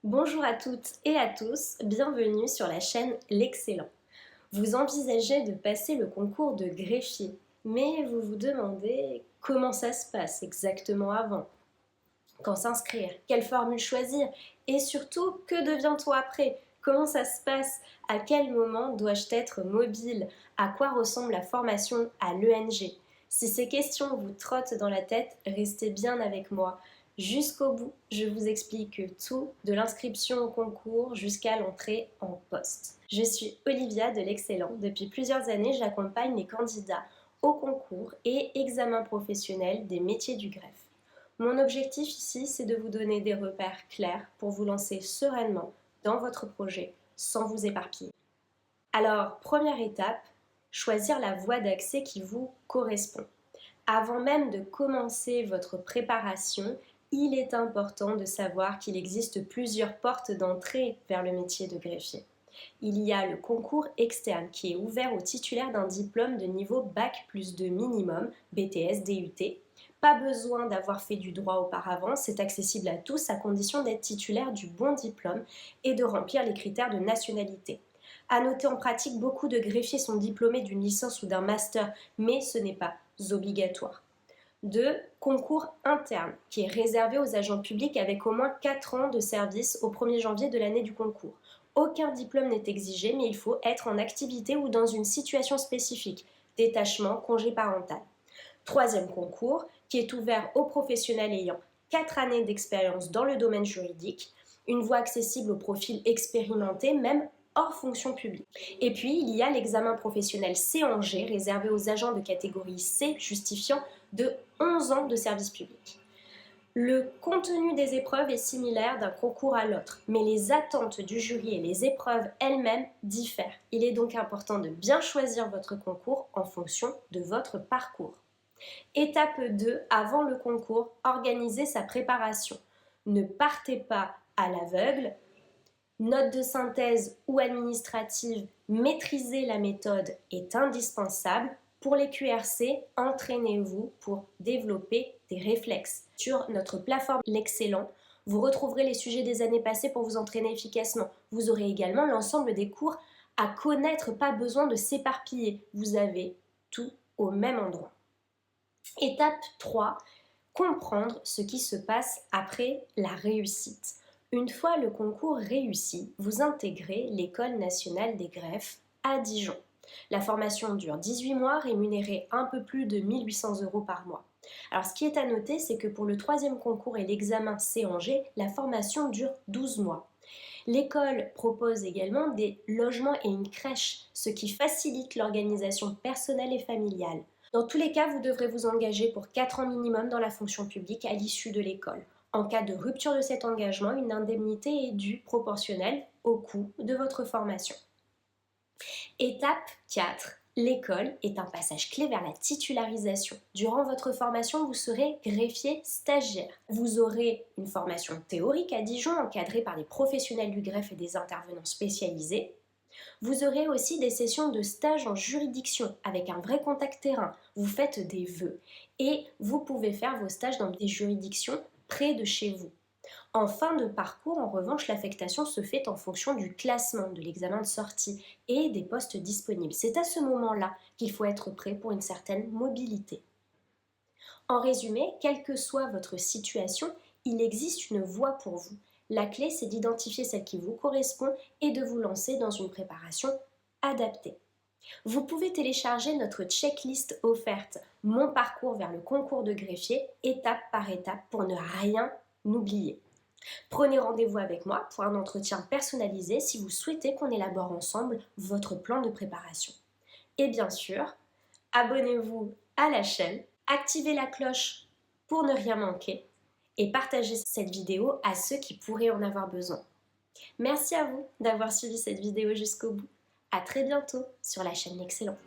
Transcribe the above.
Bonjour à toutes et à tous, bienvenue sur la chaîne L'Excellent. Vous envisagez de passer le concours de greffier, mais vous vous demandez comment ça se passe exactement avant. Quand s'inscrire, quelle formule choisir et surtout que devient-on après? Comment ça se passe? À quel moment dois-je être mobile? À quoi ressemble la formation à l'ENG? Si ces questions vous trottent dans la tête, restez bien avec moi. Jusqu'au bout, je vous explique tout, de l'inscription au concours jusqu'à l'entrée en poste. Je suis Olivia de l'Excellent. Depuis plusieurs années, j'accompagne les candidats au concours et examen professionnel des métiers du greffe. Mon objectif ici, c'est de vous donner des repères clairs pour vous lancer sereinement dans votre projet sans vous éparpiller. Alors, première étape, choisir la voie d'accès qui vous correspond. Avant même de commencer votre préparation, il est important de savoir qu'il existe plusieurs portes d'entrée vers le métier de greffier. Il y a le concours externe qui est ouvert aux titulaires d'un diplôme de niveau Bac+2 minimum, BTS, DUT. Pas besoin d'avoir fait du droit auparavant, c'est accessible à tous à condition d'être titulaire du bon diplôme et de remplir les critères de nationalité. À noter en pratique, beaucoup de greffiers sont diplômés d'une licence ou d'un master, mais ce n'est pas obligatoire. 2. Concours interne, qui est réservé aux agents publics avec au moins 4 ans de service au 1er janvier de l'année du concours. Aucun diplôme n'est exigé, mais il faut être en activité ou dans une situation spécifique, détachement, congé parental. Troisième concours, qui est ouvert aux professionnels ayant 4 années d'expérience dans le domaine juridique, une voie accessible aux profils expérimentés, même hors fonction publique. Et puis, il y a l'examen professionnel C-G réservé aux agents de catégorie C justifiant de 11 ans de service public. Le contenu des épreuves est similaire d'un concours à l'autre, mais les attentes du jury et les épreuves elles-mêmes diffèrent. Il est donc important de bien choisir votre concours en fonction de votre parcours. Étape 2, avant le concours, organisez sa préparation. Ne partez pas à l'aveugle. Note de synthèse ou administrative, maîtriser la méthode est indispensable. Pour les QRC, entraînez-vous pour développer des réflexes. Sur notre plateforme L'Excellent, vous retrouverez les sujets des années passées pour vous entraîner efficacement. Vous aurez également l'ensemble des cours à connaître, pas besoin de s'éparpiller. Vous avez tout au même endroit. Étape 3, comprendre ce qui se passe après la réussite. Une fois le concours réussi, vous intégrez l'École nationale des greffes à Dijon. La formation dure 18 mois, rémunérée un peu plus de 1 800 € par mois. Alors ce qui est à noter, c'est que pour le troisième concours et l'examen C-G, la formation dure 12 mois. L'école propose également des logements et une crèche, ce qui facilite l'organisation personnelle et familiale. Dans tous les cas, vous devrez vous engager pour 4 ans minimum dans la fonction publique à l'issue de l'école. En cas de rupture de cet engagement, une indemnité est due proportionnelle au coût de votre formation. Étape 4. L'école est un passage clé vers la titularisation. Durant votre formation, vous serez greffier stagiaire. Vous aurez une formation théorique à Dijon encadrée par des professionnels du greffe et des intervenants spécialisés. Vous aurez aussi des sessions de stage en juridiction avec un vrai contact terrain. Vous faites des vœux et vous pouvez faire vos stages dans des juridictions près de chez vous. En fin de parcours, en revanche, l'affectation se fait en fonction du classement de l'examen de sortie et des postes disponibles. C'est à ce moment-là qu'il faut être prêt pour une certaine mobilité. En résumé, quelle que soit votre situation, il existe une voie pour vous. La clé, c'est d'identifier celle qui vous correspond et de vous lancer dans une préparation adaptée. Vous pouvez télécharger notre checklist offerte Mon parcours vers le concours de greffier, étape par étape, pour ne rien oublier. Prenez rendez-vous avec moi pour un entretien personnalisé si vous souhaitez qu'on élabore ensemble votre plan de préparation. Et bien sûr, abonnez-vous à la chaîne, activez la cloche pour ne rien manquer et partagez cette vidéo à ceux qui pourraient en avoir besoin. Merci à vous d'avoir suivi cette vidéo jusqu'au bout. À très bientôt sur la chaîne L'Excellent.